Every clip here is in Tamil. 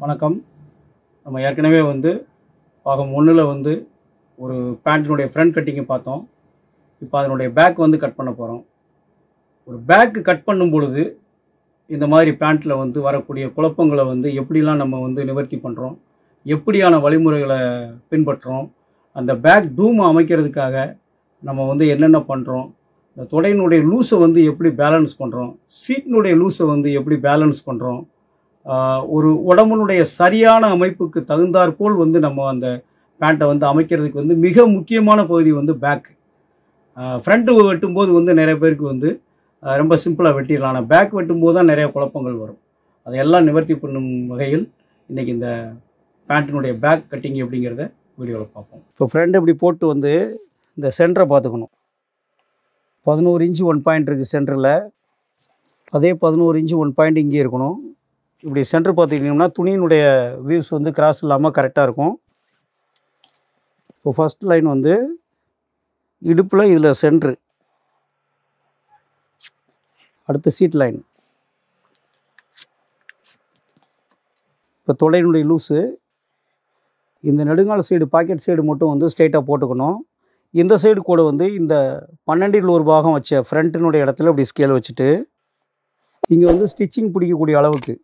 வணக்கம். நம்ம ஏற்கனவே பாகம் 1ல் ஒரு பேண்ட்டினுடைய ஃப்ரண்ட் கட்டிங்கை பார்த்தோம். இப்போ அதனுடைய பேக் கட் பண்ண போகிறோம். ஒரு பேக் கட் பண்ணும் பொழுது இந்த மாதிரி பேண்ட்டில் வரக்கூடிய குழப்பங்களை எப்படிலாம் நம்ம நிவர்த்தி பண்ணுறோம், எப்படியான வழிமுறைகளை பின்பற்றுறோம், அந்த பேக் டூம் அமைக்கிறதுக்காக நம்ம என்னென்ன பண்ணுறோம், இந்த தொடையினுடைய லூஸை எப்படி பேலன்ஸ் பண்ணுறோம், சீட்டினுடைய லூஸை எப்படி பேலன்ஸ் பண்ணுறோம், ஒரு உடம்புனுடைய சரியான அமைப்புக்கு தகுந்தாற்போல் நம்ம அந்த பேண்ட்டை அமைக்கிறதுக்கு மிக முக்கியமான பகுதி பேக். ஃப்ரண்ட்டு வெட்டும்போது நிறைய பேருக்கு ரொம்ப சிம்பிளாக வெட்டிடலாம். ஆனால் பேக் வெட்டும்போது தான் நிறைய குழப்பங்கள் வரும். அதையெல்லாம் நிவர்த்தி பண்ணும் வகையில் இன்றைக்கி இந்த பேண்ட்டினுடைய பேக் கட்டிங் எப்படிங்கிறத வீடியோவில் பார்ப்போம். இப்போ ஃப்ரண்ட் இப்படி போட்டு இந்த சென்டரை பார்த்துக்கணும். 11 இன்ச்சு 1 பாயிண்ட் இருக்குது சென்டரில். அதே 11 இன்ச்சு 1 பாயிண்ட் இங்கே இருக்கணும். இப்படி சென்டர் பார்த்துக்கிட்டிங்கன்னா துணியினுடைய வியூஸ் கிராஸ் இல்லாமல் கரெக்டாக இருக்கும். இப்போ ஃபஸ்ட் லைன் இடுப்பில் இதில் சென்ட்ரு, அடுத்து சீட் லைன். இப்போ தொடையினுடைய லூஸு இந்த நெடுங்கால சைடு பாக்கெட் சைடு மட்டும் ஸ்ட்ரைட்டாக போட்டுக்கணும். இந்த சைடு கூட இந்த 12ல் ஒரு பாகம் வச்ச ஃப்ரண்ட்டினுடைய இடத்துல இப்படி ஸ்கேல் வச்சுட்டு இங்கே ஸ்டிச்சிங் பிடிக்கக்கூடிய அளவுக்கு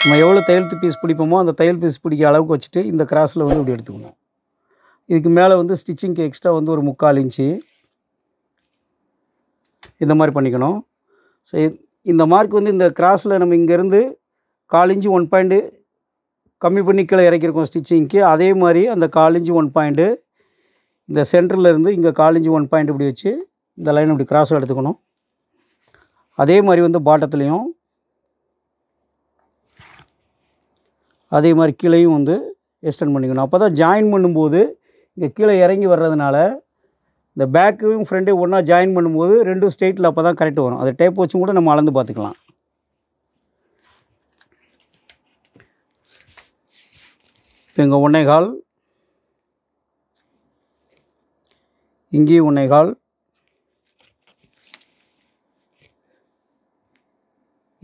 நம்ம எவ்வளோ தையல் பீஸ் பிடிப்போமோ அந்த தையல் பீஸ் பிடிக்கிற அளவுக்கு வச்சுட்டு இந்த கிராஸில் இப்படி எடுத்துக்கணும். இதுக்கு மேலே ஸ்டிச்சிங்க்கு எக்ஸ்ட்ரா ஒரு 3/4 இன்ச்சு இந்த மாதிரி பண்ணிக்கணும். ஸோ இந்த மார்க் இந்த கிராஸில் நம்ம இங்கேருந்து 1/4 இன்ச்சு 1 பாயிண்ட்டு கம்மி பண்ணி கீழே இறக்கியிருக்கோம் ஸ்டிச்சிங்க்கு. அதே மாதிரி அந்த 1/4 இன்ச்சு 1 பாயிண்ட்டு இந்த சென்டரில் இருந்து இங்கே 1/4 இன்ச்சு 1 பாயிண்ட் இப்படி வச்சு இந்த லைன் இப்படி கிராஸில் எடுத்துக்கணும். அதே மாதிரி பாட்டத்துலேயும் அதே மாதிரி கீழேயும் எக்ஸ்டெண்ட் பண்ணிக்கணும். அப்போ தான் ஜாயின் பண்ணும்போது இங்கே கீழே இறங்கி வர்றதுனால இந்த பேக்கையும் ஃப்ரண்ட்டையும் ஒன்றா ஜாயின் பண்ணும்போது ரெண்டும் ஸ்ட்ரெயிட்டில் அப்போ தான் கரெக்ட் வரும். அது டேப் வச்சும் கூட நம்ம அளந்து பார்த்துக்கலாம். இப்போ இங்கே 1.25, இங்கேயும் 1.25,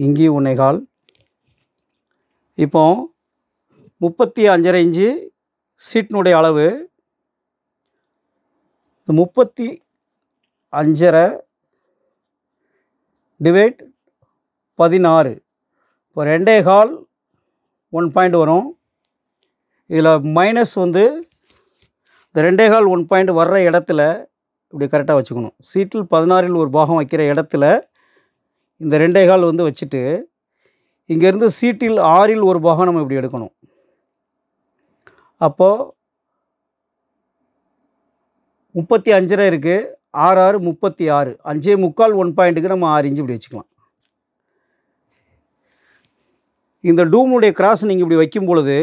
இங்கேயும் 1.25. இப்போ 35.5 இன்ச்சு சீட்டினுடைய அளவு. இந்த 35.5 டிவைட் 16. இப்போ 2.25 1 பாயிண்ட் வரும். இதில் மைனஸ் இந்த 2.25 1 பாயிண்ட் வர்ற இடத்துல இப்படி கரெக்டாக வச்சுக்கணும். சீட்டில் 16ல் ஒரு பாகம் வைக்கிற இடத்துல இந்த 2.25 வச்சுட்டு இங்கேருந்து சீட்டில் 6ல் ஒரு பாகம் நம்ம இப்படி எடுக்கணும். அப்போது 35.5 இருக்குது, 6 6 36, 5.25 1 பாயிண்ட்டுக்கு நம்ம 6 இன்ச்சு இப்படி வச்சுக்கலாம். இந்த டூமுடைய கிராஸ் நீங்கள் இப்படி வைக்கும் பொழுது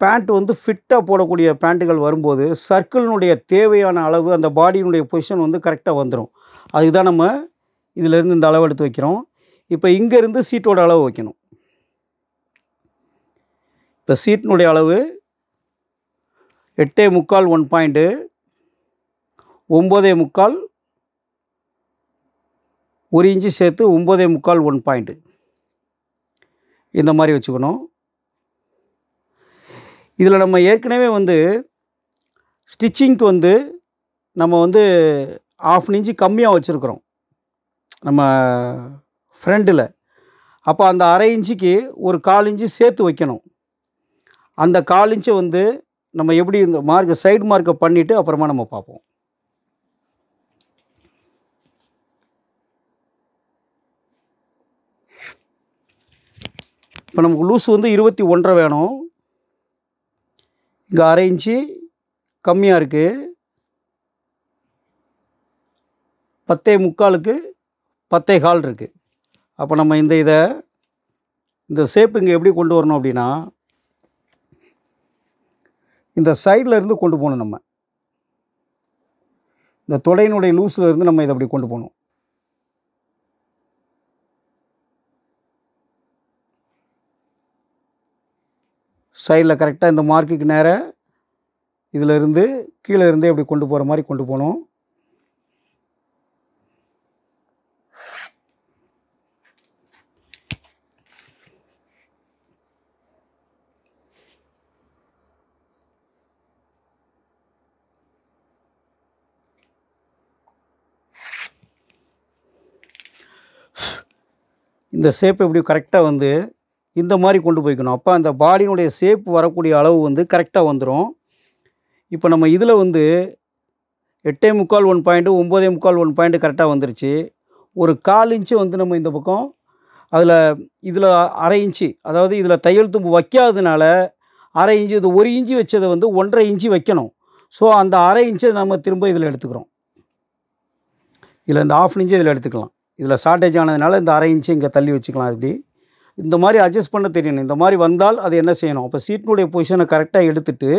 பேண்ட் ஃபிட்டாக போடக்கூடிய பேண்ட்டுகள் வரும்போது சர்க்கிளினுடைய தேவையான அளவு அந்த பாடியினுடைய பொசிஷன் கரெக்டாக வந்துடும். அதுக்கு தான் நம்ம இதிலேருந்து இந்த அளவு எடுத்து வைக்கிறோம். இப்போ இங்கேருந்து சீட்டோட அளவு வைக்கணும். இப்போ சீட்டினுடைய அளவு 8.25 1 பாயிண்ட்டு, 9.25 1 இன்ச்சு சேர்த்து 9.25 1 பாயிண்ட்டு இந்த மாதிரி வச்சுக்கணும். இதில் நம்ம ஏற்கனவே ஸ்டிச்சிங்க்கு நம்ம 1/2 இன்ச்சு கம்மியாக வச்சுருக்குறோம் நம்ம ஃப்ரண்ட்டில். அப்போ அந்த 1/2 இன்ச்சுக்கு ஒரு 1/4 இன்ச்சு சேர்த்து வைக்கணும். அந்த 1/4 இன்ச்சை நம்ம எப்படி இந்த மார்க்கை சைடு மார்க்கை பண்ணிவிட்டு அப்புறமா நம்ம பார்ப்போம். இப்போ நமக்கு லூஸ் 21.5 வேணும். இங்கே 1/2 இன்ச்சு கம்மியாக இருக்குது. 10.25க்கு 10.25 இருக்குது. அப்போ நம்ம இந்த ஷேப் இங்கே எப்படி கொண்டு வரணும் அப்படின்னா இந்த சைடில் இருந்து கொண்டு போகணும். நம்ம இந்த தொடையினுடைய லூஸில் இருந்து நம்ம இதை அப்படி கொண்டு போகணும். சைடில் கரெக்டாக இந்த மார்க்குக்கு நேராக இதில் இருந்து கீழே இருந்தே அப்படி கொண்டு போகிற மாதிரி கொண்டு போகணும். இந்த ஷேப் எப்படி கரெக்டாக வந்து இந்த மாதிரி கொண்டு போய்க்கணும். அப்போ அந்த பாடியினுடைய ஷேப் வரக்கூடிய அளவு வந்து கரெக்டாக வந்துடும். இப்போ நம்ம இதில் வந்து 8.25 1 பாயிண்ட்டு, 9.25 1 பாயிண்ட்டு கரெக்டாக வந்துருச்சு. ஒரு 1/4 இன்ச்சு வந்து நம்ம இந்த பக்கம் இதில் 1/2 இன்ச்சு, அதாவது இதில் தையல் தும்பு வைக்காததுனால 1/2 இன்ச்சு, இது 1 இன்ச்சு வச்சதை வந்து 1.5 இன்ச்சு வைக்கணும். ஸோ அந்த 1/2 இன்ச்சை நம்ம திரும்ப இதில் எடுத்துக்கிறோம். இதில் இந்த 1/2 இன்ச்சு இதில் எடுத்துக்கலாம். இதில் ஷார்ட்டேஜ் ஆனதுனால இந்த 1/2 இன்ச்சு இங்கே தள்ளி வச்சுக்கலாம். இப்படி இந்த மாதிரி அட்ஜஸ்ட் பண்ண தெரியணும். இந்த மாதிரி வந்தால் அது என்ன செய்யணும், அப்போ சீட்டினுடைய பொசிஷனை கரெக்டாக எடுத்துகிட்டு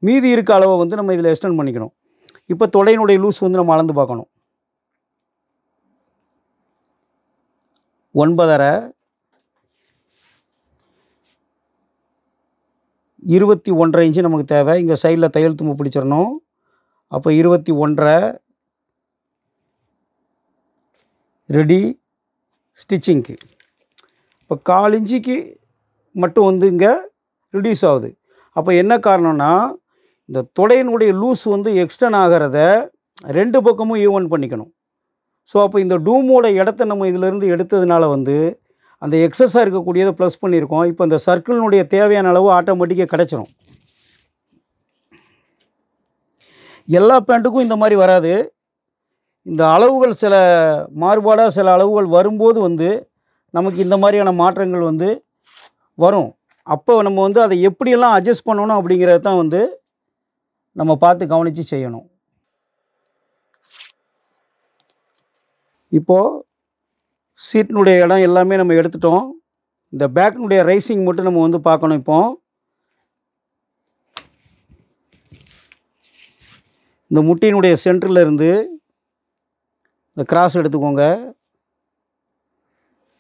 மீதி இருக்க அளவை வந்து நம்ம இதில் எக்ஸ்டெண்ட் பண்ணிக்கணும். இப்போ தொடையினுடைய லூஸ் வந்து நம்ம அளந்து பார்க்கணும். 9.5 21.5 இன்ச்சு நமக்கு தேவை. இங்கே சைடில் தையல் தும்பு பிடிச்சிடணும். அப்போ 21.5 ரெடி ஸ்டிச்சிங்க்கு. இப்போ 1/4 இன்ச்சுக்கு மட்டும் வந்து இங்கே ரிடியூஸ் ஆகுது. அப்போ என்ன காரணம்னா, இந்த தொடையினுடைய லூஸ் வந்து எக்ஸ்டெண்ட் ஆகிறத 2 பக்கமும் ஈவன் பண்ணிக்கணும். ஸோ அப்போ இந்த டூமோட இடத்த நம்ம இதிலேருந்து எடுத்ததுனால வந்து அந்த எக்ஸஸாக இருக்கக்கூடியதை ப்ளஸ் பண்ணியிருக்கோம். இப்போ இந்த சர்க்கிளினுடைய தேவையான அளவு ஆட்டோமேட்டிக்காக கிடச்சிரும். எல்லா பேண்ட்டுக்கும் இந்த மாதிரி வராது. இந்த அளவுகள் சில மாறுபாடாக சில அளவுகள் வரும்போது வந்து நமக்கு இந்த மாதிரியான மாற்றங்கள் வந்து வரும். அப்போ நம்ம வந்து அதை எப்படியெல்லாம் அட்ஜஸ்ட் பண்ணணும் அப்படிங்கிறத தான் வந்து நம்ம பார்த்து கவனித்து செய்யணும். இப்போது சீட்டினுடைய இடம் எல்லாமே நம்ம எடுத்துட்டோம். இந்த பேக்கினுடைய ரைசிங் மட்டும் நம்ம வந்து பார்க்கணும். இப்போ இந்த முட்டியினுடைய சென்டரில் இருந்து இந்த கிராஸ் எடுத்துக்கோங்க.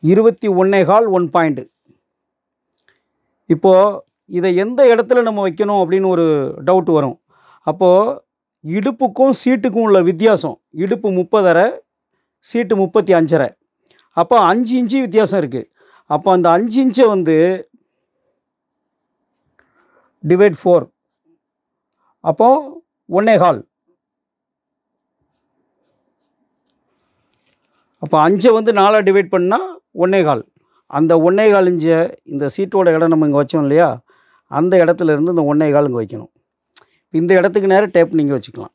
21.25 1 பாயிண்ட்டு. இப்போது இதை எந்த இடத்துல நம்ம வைக்கணும் அப்படின்னு ஒரு டவுட் வரும். அப்போது இடுப்புக்கும் சீட்டுக்கும் உள்ள வித்தியாசம், இடுப்பு 30.5, சீட்டு 35.5. அப்போ 5 இன்ச்சு வித்தியாசம் இருக்குது. அப்போ அந்த 5 இன்ச்சை வந்து டிவைட் 4, அப்போ 1.25. அப்போ 5 வந்து 4 டிவைட் பண்ணால் 1.25. அந்த 1.25 இன்ச்சை இந்த சீட்டோட இடம் நம்ம இங்கே வச்சோம் இல்லையா, அந்த இடத்துல இருந்து இந்த 1.25 இங்கே வைக்கணும். இந்த இடத்துக்கு நேரம் டேப் நீங்கள் வச்சுக்கலாம்.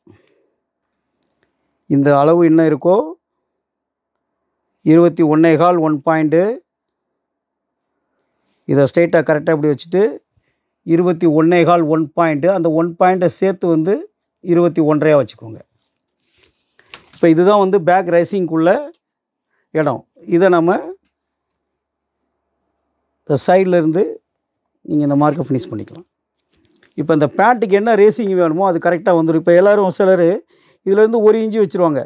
இந்த அளவு என்ன இருக்கோ 21.25 1 பாயிண்ட்டு, இதை ஸ்ட்ரெயிட்டாக கரெக்டாக இப்படி வச்சுட்டு 21.25 1 பாயிண்ட்டு, அந்த 1 பாயிண்ட்டை சேர்த்து வந்து 21.5 வச்சுக்கோங்க. இப்போ இதுதான் வந்து பேக் ரைசிங்குள்ள இடம். இதை நம்ம இந்த சைடில் இருந்து நீங்கள் இந்த மார்க்கை ஃபினிஷ் பண்ணிக்கலாம். இப்போ இந்த பேண்ட்டுக்கு என்ன ரேசிங் வேணுமோ அது கரெக்டாக வந்துடும். இப்போ எல்லோரும் சிலர் இதிலேருந்து 1 இன்ச்சு வச்சுருவாங்க.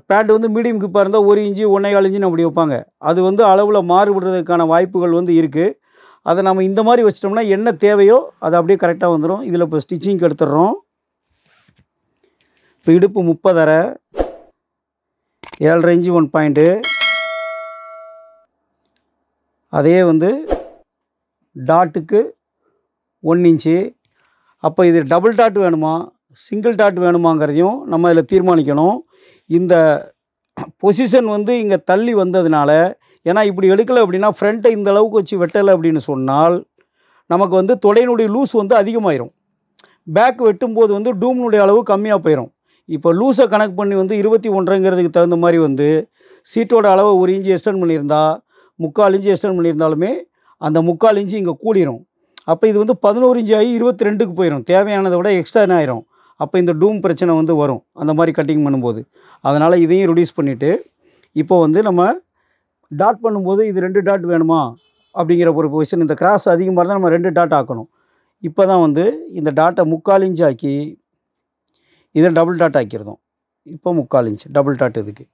பேண்ட் வந்து மீடியம் கிப்பாக இருந்தால் 1 இன்ச்சு 1.25 இன்ச்சுன்னு அப்படி வைப்பாங்க. அது வந்து அளவில் மாறுபடுறதுக்கான வாய்ப்புகள் வந்து இருக்குது. அதை நம்ம இந்த மாதிரி வச்சிட்டோம்னா என்ன தேவையோ அது அப்படியே கரெக்டாக வந்துடும். இதில் இப்போ ஸ்டிச்சிங்க்கு எடுத்துடுறோம். இப்போ இடுப்பு 30.5, 7.5 இன்ச்சு 1 பாயிண்ட்டு, அதே வந்து டாட்டுக்கு 1 இன்ச்சு. அப்போ இது டபுள் டாட் வேணுமா சிங்கிள் டாட் வேணுமாங்கிறதையும் நம்ம இதில் தீர்மானிக்கணும். இந்த பொசிஷன் வந்து இங்கே தள்ளி வந்ததுனால, ஏன்னா இப்படி எடுக்கலை அப்படின்னா ஃப்ரண்ட்டை இந்த அளவுக்கு வச்சு வெட்டலை அப்படின்னு சொன்னால் நமக்கு வந்து தொடையினுடைய லூஸ் வந்து அதிகமாயிரும். பேக் வெட்டும்போது வந்து டூம்னுடைய அளவு கம்மியாக போயிடும். இப்போ லூஸை கணக்கு பண்ணி வந்து 21.5ங்கிறதுக்கு தகுந்த மாதிரி வந்து சீட்டோட அளவை 1 இன்ச்சு எக்ஸ்டெண்ட் பண்ணியிருந்தா 3/4 இன்ச்சு எக்ஸ்டெண்ட் பண்ணியிருந்தாலுமே அந்த 3/4 இன்ச்சு இங்கே கூடிரும். அப்போ இது வந்து 11 இன்ச்சு ஆகி 22க்கு போயிடும். தேவையானதை விட எக்ஸ்ட்ரா ஆயிரும். அப்போ இந்த டூம் பிரச்சனை வந்து வரும் அந்த மாதிரி கட்டிங் பண்ணும்போது. அதனால் இதையும் ரிடியூஸ் பண்ணிவிட்டு இப்போ வந்து நம்ம டாட் பண்ணும்போது இது 2 டாட் வேணுமா அப்படிங்கிற ஒரு பொசிஷன், இந்த கிராஸ் அதிகமாக இருந்தால் நம்ம 2 டாட் ஆக்கணும். இப்போ தான் வந்து இந்த டாட்டை 3/4 இன்ச்சு ஆக்கி இதை டபுள் டாட் ஆக்கிடுறோம். இப்போ 3/4 இன்ச்சு டபுள் டாட். இதுக்கு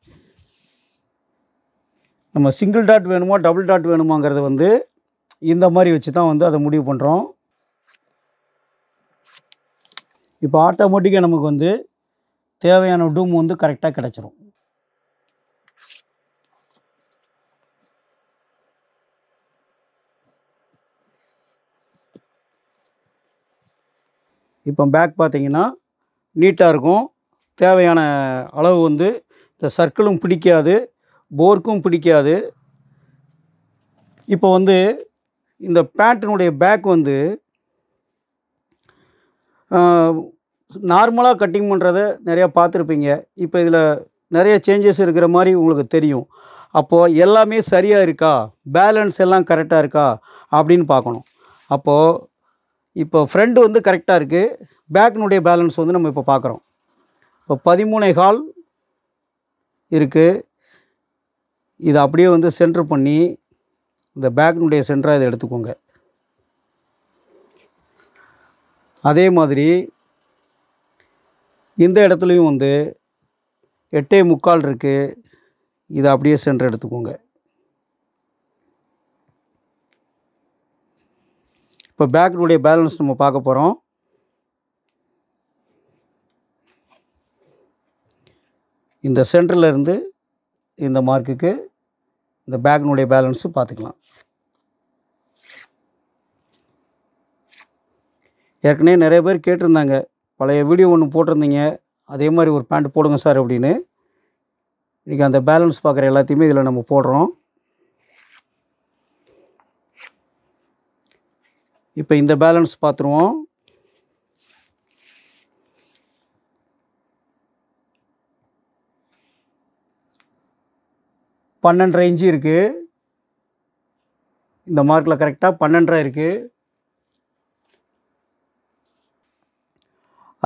நம்ம சிங்கிள் டாட் வேணுமா டபுள் டாட் வேணுமாங்கிறத வந்து இந்த மாதிரி வச்சு தான் வந்து அதை முடிவு பண்ணுறோம். இப்போ ஆட்டோமேட்டிக்காக நமக்கு வந்து தேவையான டூம் வந்து கரெக்டாக கிடச்சிரும். இப்போ பேக் பார்த்திங்கன்னா நீட்டாக இருக்கும். தேவையான அளவு வந்து இந்த சர்க்கிளும் பிடிக்காது, போர்க்கும் பிடிக்காது. இப்போ வந்து இந்த பேண்ட்டினுடைய பேக் வந்து நார்மலாக கட்டிங் பண்ணுறத நிறையா பார்த்துருப்பீங்க. இப்போ இதில் நிறைய சேஞ்சஸ் இருக்கிற மாதிரி உங்களுக்கு தெரியும். அப்போது எல்லாமே சரியாக இருக்கா, பேலன்ஸ் எல்லாம் கரெக்டாக இருக்கா அப்படின்னு பார்க்கணும். அப்போது இப்போ ஃப்ரண்ட் வந்து கரெக்டாக இருக்குது, பேக்கினுடைய பேலன்ஸ் வந்து நம்ம இப்போ பார்க்குறோம். இப்போ 13.25 இருக்குது. இதை அப்படியே வந்து சென்ட்ரு பண்ணி இந்த பேக்கினுடைய சென்டராக இதை எடுத்துக்கோங்க. அதே மாதிரி இந்த இடத்துலையும் வந்து 8.25 இருக்குது. இதை அப்படியே சென்டர் எடுத்துக்கோங்க. இப்போ பேக்கினுடைய பேலன்ஸ் நம்ம பார்க்க போகிறோம். இந்த சென்டரில் இருந்து இந்த மார்க்குக்கு இந்த பேக்கினுடைய பேலன்ஸு பார்த்துக்கலாம். ஏற்கனவே நிறைய பேர் கேட்டிருந்தாங்க, பழைய வீடியோ ஒன்று போட்டிருந்தீங்க, அதே மாதிரி ஒரு பேண்ட் போடுங்க சார் அப்படின்னு. இன்றைக்கி அந்த பேலன்ஸ் பார்க்குற எல்லாத்தையுமே இதில் நம்ம போடுறோம். இப்போ இந்த பேலன்ஸ் பார்த்துருவோம். பன்னெண்டரை இன்ச்சு இருக்குது. இந்த மார்க்கில் கரெக்டாக 12.5 இருக்குது.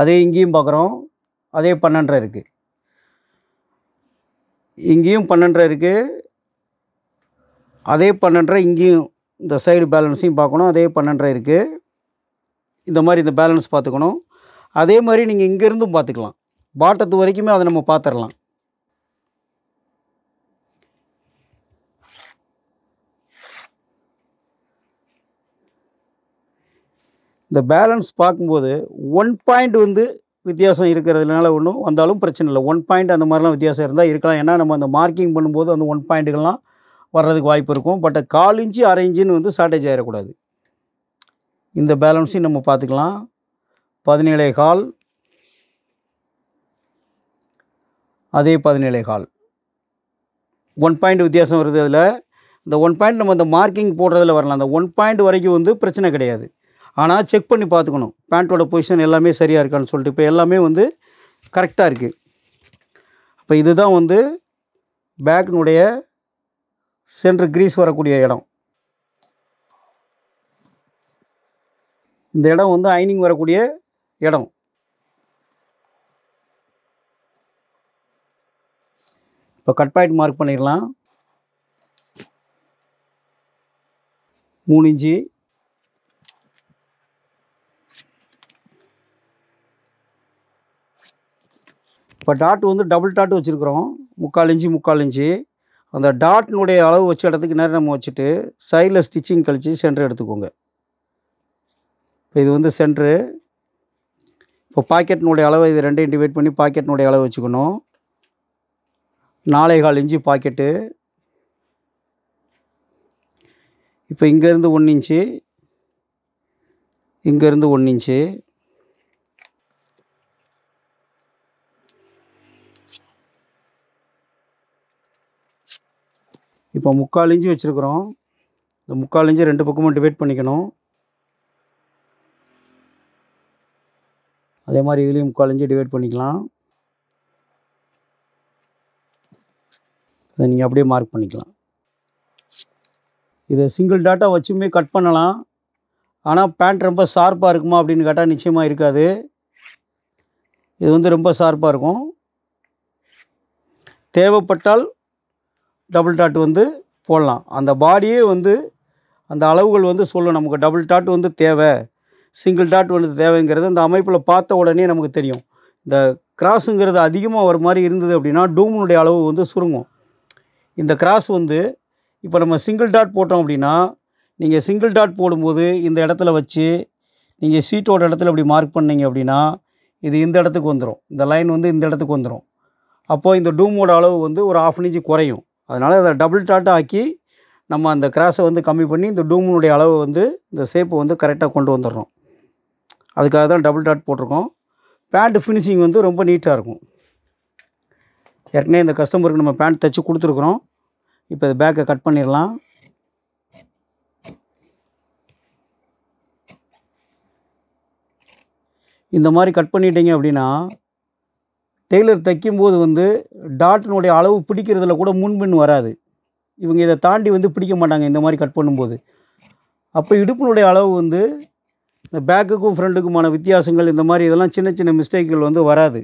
அதே இங்கேயும் பார்க்குறோம், அதே 12.5 இருக்குது. இங்கேயும் 12.5 இருக்குது, அதே 12.5. இங்கேயும் இந்த சைடு பேலன்ஸையும் பார்க்கணும், அதே 12.5 இருக்குது. இந்த மாதிரி இந்த பேலன்ஸ் பார்த்துக்கணும். அதே மாதிரி நீங்கள் இங்கேருந்தும் பார்த்துக்கலாம், பாட்டத்து வரைக்குமே அதை நம்ம பார்த்துடலாம். இந்த பேலன்ஸ் பார்க்கும்போது 1 பாயிண்ட் வந்து வித்தியாசம் இருக்கிறதுனால ஒன்றும் வந்தாலும் பிரச்சனை இல்லை. 1 பாயிண்ட் அந்த மாதிரிலாம் வித்தியாசம் இருந்தால் இருக்கலாம். ஏன்னா நம்ம அந்த மார்க்கிங் பண்ணும்போது அந்த 1 பாயிண்ட்டுகள்லாம் வர்றதுக்கு வாய்ப்பு இருக்கும். பட் 1/4 இன்ச்சு 1/2 இன்ச்சுன்னு வந்து ஷார்ட்டேஜ் ஆகிடக்கூடாது. இந்த பேலன்ஸையும் நம்ம பார்த்துக்கலாம். 17.25, அதே 17.25. 1 பாயிண்ட் வித்தியாசம் வருது. அதில் இந்த 1 பாயிண்ட் நம்ம இந்த மார்க்கிங் போடுறதில் வரலாம். அந்த 1 பாயிண்ட் வரைக்கும் வந்து பிரச்சனை கிடையாது. ஆனால் செக் பண்ணி பார்த்துக்கணும், பேண்ட்டோட பொசிஷன் எல்லாமே சரியாக இருக்கான்னு சொல்லிட்டு. இப்போ எல்லாமே வந்து கரெக்டாக இருக்குது. இப்போ இதுதான் வந்து பேக்கினுடைய சென்டர் கிரீஸ் வரக்கூடிய இடம். இந்த இடம் வந்து ஐனிங் வரக்கூடிய இடம். இப்போ கட் பாயிண்ட் மார்க் பண்ணிடலாம். 3 இன்ச்சு. இப்போ டாட் வந்து டபுள் டாட் வச்சுருக்குறோம், 3/4 இன்ச்சு 3/4 இன்ச்சு. அந்த டாட்னுடைய அளவு வச்ச இடத்துக்கு நேரம் நம்ம வச்சுட்டு சைடில் ஸ்டிச்சிங் கழித்து சென்டர் எடுத்துக்கோங்க. இப்போ இது வந்து சென்ட்ரு. இப்போ பாக்கெட்னுடைய அளவை இது ரெண்டையும் டிவைட் பண்ணி பாக்கெட்னுடைய அளவு வச்சுக்கணும். 4.25 இன்ச்சு பாக்கெட்டு. இப்போ இங்கேருந்து 1 இன்ச்சு, இங்கேருந்து 1 இன்ச்சு. இப்போ 3/4 இன்ச்சு வச்சுருக்குறோம். இந்த 3/4 இன்ச்சு 2 பக்கமும் டிவைட் பண்ணிக்கணும். அதே மாதிரி இதுலேயும் 3/4 இன்ச்சு டிவைட் பண்ணிக்கலாம். அதை நீங்கள் அப்படியே மார்க் பண்ணிக்கலாம். இதை சிங்கிள் டாட்டாக வச்சுமே கட் பண்ணலாம். ஆனால் பேண்ட் ரொம்ப ஷார்ப்பாக இருக்குமா அப்படின்னு கேட்டால் நிச்சயமாக இருக்காது. இது வந்து ரொம்ப ஷார்ப்பாக இருக்கும். தேவைப்பட்டால் டபுள் டாட் வந்து போடலாம். அந்த பாடியே வந்து அந்த அளவுகள் வந்து சொல்லும் நமக்கு டபுள் டாட் வந்து தேவை, சிங்கிள் டாட் வந்து தேவைங்கிறது அந்த அமைப்பில் பார்த்த உடனே நமக்கு தெரியும். இந்த கிராஸுங்கிறது அதிகமாக ஒரு மாதிரி இருந்தது அப்படின்னா டூமுனுடைய அளவு வந்து சுருங்கும். இந்த கிராஸ் வந்து இப்போ நம்ம சிங்கிள் டாட் போட்டோம் அப்படின்னா, நீங்கள் சிங்கிள் டாட் போடும்போது இந்த இடத்துல வச்சு நீங்கள் சீட்டோட இடத்துல இப்படி மார்க் பண்ணிங்க அப்படின்னா இது இந்த இடத்துக்கு வந்துடும், இந்த லைன் வந்து இந்த இடத்துக்கு வந்துடும். அப்போது இந்த டூமோட அளவு வந்து ஒரு 1/2 இன்ச்சு குறையும். அதனால் அதை டபுள் டாட்டாக ஆக்கி நம்ம அந்த கிராஸை வந்து கம்மி பண்ணி இந்த டூமுனுடைய அளவு வந்து இந்த ஷேப்பை வந்து கரெக்டாக கொண்டு வந்துடுறோம். அதுக்காக தான் டபுள் டாட் போட்டிருக்கோம். பேண்ட் ஃபினிஷிங் வந்து ரொம்ப நீட்டாக இருக்கும். ஏற்கனவே இந்த கஸ்டமருக்கு நம்ம பேண்ட் தைச்சி கொடுத்துருக்குறோம். இப்போ இந்த பேக்கை கட் பண்ணிடலாம். இந்த மாதிரி கட் பண்ணிட்டீங்க அப்படின்னா டெய்லர் தைக்கும்போது வந்து டாட்டினுடைய அளவு பிடிக்கிறதுல கூட முன்பின் வராது. இவங்க இதை தாண்டி வந்து பிடிக்க மாட்டாங்க இந்த மாதிரி கட் பண்ணும்போது. அப்போ இடுப்பினுடைய அளவு வந்து இந்த பேக்குக்கும் ஃப்ரண்ட்டுக்குமான வித்தியாசங்கள், இந்த மாதிரி இதெல்லாம் சின்ன சின்ன மிஸ்டேக்குகள் வந்து வராது.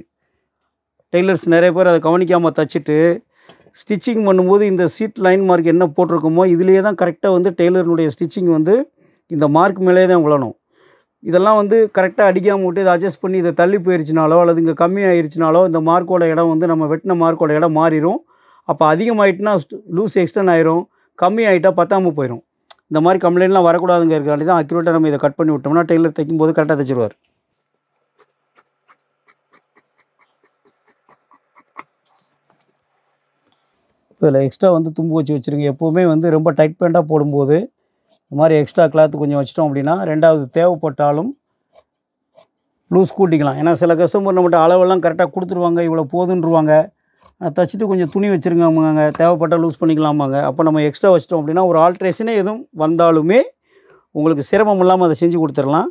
டெய்லர்ஸ் நிறைய பேர் அதை கவனிக்காமல் தைச்சிட்டு ஸ்டிச்சிங் பண்ணும்போது இந்த சீட் லைன் மார்க் என்ன போட்டிருக்கோமோ இதுலேயே தான் கரெக்டாக வந்து டெய்லருடைய ஸ்டிச்சிங் வந்து இந்த மார்க் மேலே தான் விழணும். இதெல்லாம் வந்து கரெக்டாக அடிக்காமல் விட்டு இதை அட்ஜஸ்ட் பண்ணி இதை தள்ளி போயிடுச்சுனாலோ அல்லது இங்கே கம்மியாகிருச்சுனாலோ இந்த மார்க்கோட இடம் வந்து நம்ம வெட்டின மார்க்கோட இடம் மாறிடும். அப்போ அதிகமாகிட்டுனா லூஸ் எக்ஸ்டெண்ட் ஆயிரும், கம்மி ஆகிட்டா பத்தாமல் போயிடும். இந்த மாதிரி கம்ப்ளைண்ட்லாம் வரக்கூடாதுங்க இருக்காண்டி தான் அக்யூரேட்டாக நம்ம இதை கட் பண்ணி விட்டோம்னா டெய்லர் தைக்கும்போது கரெக்டாக தைச்சிருவார். இதில் எக்ஸ்ட்ரா வந்து தும்பு வச்சுருங்க. எப்போவுமே வந்து ரொம்ப டைட் பேண்ட்டாக போடும்போது இந்த மாதிரி எக்ஸ்ட்ரா கிளாத் கொஞ்சம் வச்சிட்டோம் அப்படின்னா ரெண்டாவது தேவைப்பட்டாலும் லூஸ் கூட்டிக்கலாம். ஏன்னா சில கஸ்டமர் நம்மகிட்ட அளவெல்லாம் கரெக்டாக கொடுத்துருவாங்க, இவ்வளோ போதுன்ருவாங்க. தைச்சிட்டு கொஞ்சம் துணி வச்சுருங்க, தேவைப்பட்டால் லூஸ் பண்ணிக்கலாமாங்க. அப்போ நம்ம எக்ஸ்ட்ரா வச்சிட்டோம் அப்படின்னா ஒரு ஆல்ட்ரேஷனே எதுவும் வந்தாலுமே உங்களுக்கு சிரமம் இல்லாமல் அதை செஞ்சு கொடுத்துடலாம்.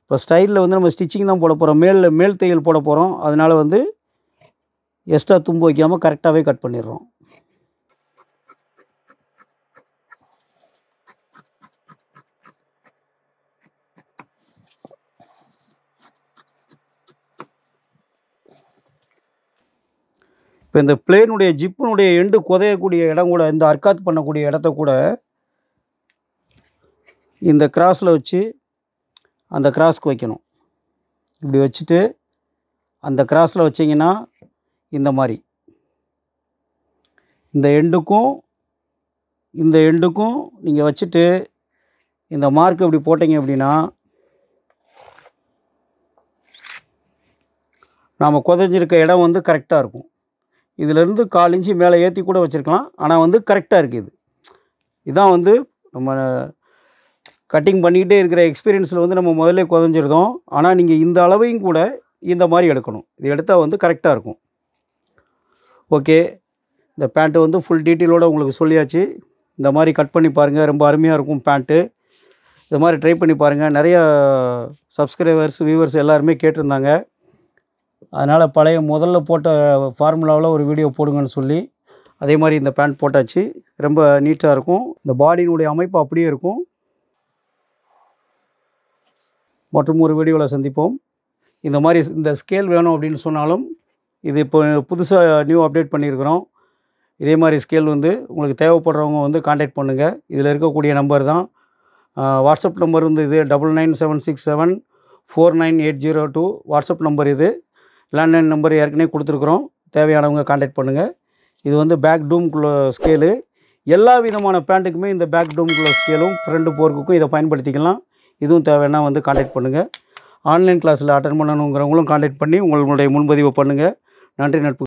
இப்போ ஸ்டைலில் வந்து நம்ம ஸ்டிச்சிங் தான் போட போகிறோம், மேல் தையல் போட போகிறோம். அதனால் வந்து எக்ஸ்ட்ரா தும்பு வைக்காமல் கரெக்டாகவே கட் பண்ணிடுறோம். இப்போ இந்த பிளேனுடைய ஜிப்பினுடைய எண்டு குதையக்கூடிய இடம் கூட, இந்த அர்க்காத் பண்ணக்கூடிய இடத்த கூட இந்த கிராஸில் வச்சு அந்த கிராஸ்க்கு வைக்கணும். இப்படி வச்சுட்டு அந்த கிராஸில் வச்சிங்கன்னா இந்த மாதிரி இந்த எண்டுக்கும் நீங்கள் வச்சுட்டு இந்த மார்க் இப்படி போட்டிங்க அப்படின்னா நாம் குதைஞ்சிருக்க இடம் வந்து கரெக்டாக இருக்கும். இதிலேருந்து 1/4 இன்ச்சு மேலே ஏற்றி கூட வச்சுருக்கலாம், ஆனால் வந்து கரெக்டாக இருக்குது. இதான் வந்து நம்ம கட்டிங் பண்ணிக்கிட்டே இருக்கிற எக்ஸ்பீரியன்ஸில் வந்து நம்ம முதல்ல குதைஞ்சிருந்தோம். ஆனால் நீங்கள் இந்த அளவையும் கூட இந்த மாதிரி எடுக்கணும். இது எடுத்தால் வந்து கரெக்டாக இருக்கும். ஓகே, இந்த பேண்ட்டு வந்து ஃபுல் டீட்டெயிலோடு உங்களுக்கு சொல்லியாச்சு. இந்த மாதிரி கட் பண்ணி பாருங்கள், ரொம்ப அருமையாக இருக்கும் பேண்ட்டு. இது மாதிரி ட்ரை பண்ணி பாருங்கள். நிறைய சப்ஸ்கிரைபர்ஸ் வியூவர்ஸ் எல்லாருமே கேட்டிருந்தாங்க. அதனால் முதல்ல போட்ட ஃபார்முலாவில் ஒரு வீடியோ போடுங்கன்னு சொல்லி அதே மாதிரி இந்த பேண்ட் போட்டாச்சு. ரொம்ப நீட்டாக இருக்கும். இந்த பாடியினுடைய அமைப்பு அப்படியே இருக்கும். மற்றும் ஒரு வீடியோவில் சந்திப்போம். இந்த மாதிரி இந்த ஸ்கேல் வேணும் அப்படின்னு சொன்னாலும் இது இப்போ புதுசாக நியூ அப்டேட் பண்ணியிருக்கிறோம். இதே மாதிரி ஸ்கேல் வந்து உங்களுக்கு தேவைப்படுறவங்க வந்து கான்டாக்ட் பண்ணுங்கள். இதில் இருக்கக்கூடிய நம்பர் தான். வாட்ஸ்அப் நம்பர் வந்து இது 9976749802 வாட்ஸ்அப் நம்பர் இது. லேண்ட்லைன் நம்பர் ஏற்கனவே கொடுத்துருக்குறோம். தேவையானவங்க கான்டாக்ட் பண்ணுங்கள். இது வந்து பேக் டூம்குள்ள ஸ்கேலு. எல்லா விதமான பேண்ட்டுக்குமே இந்த பேக் டூம்குள்ள ஸ்கேலும் ஃப்ரண்ட் போர்க்குக்கும் இதை பயன்படுத்திக்கலாம். இதுவும் தேவைன்னா வந்து கான்டாக்ட் பண்ணுங்கள். ஆன்லைன் கிளாஸில் அட்டன் பண்ணணுங்கிறவங்களும் கான்டாக்ட் பண்ணி உங்களுடைய முன்பதிவை பண்ணுங்கள். நன்றி நட்பு.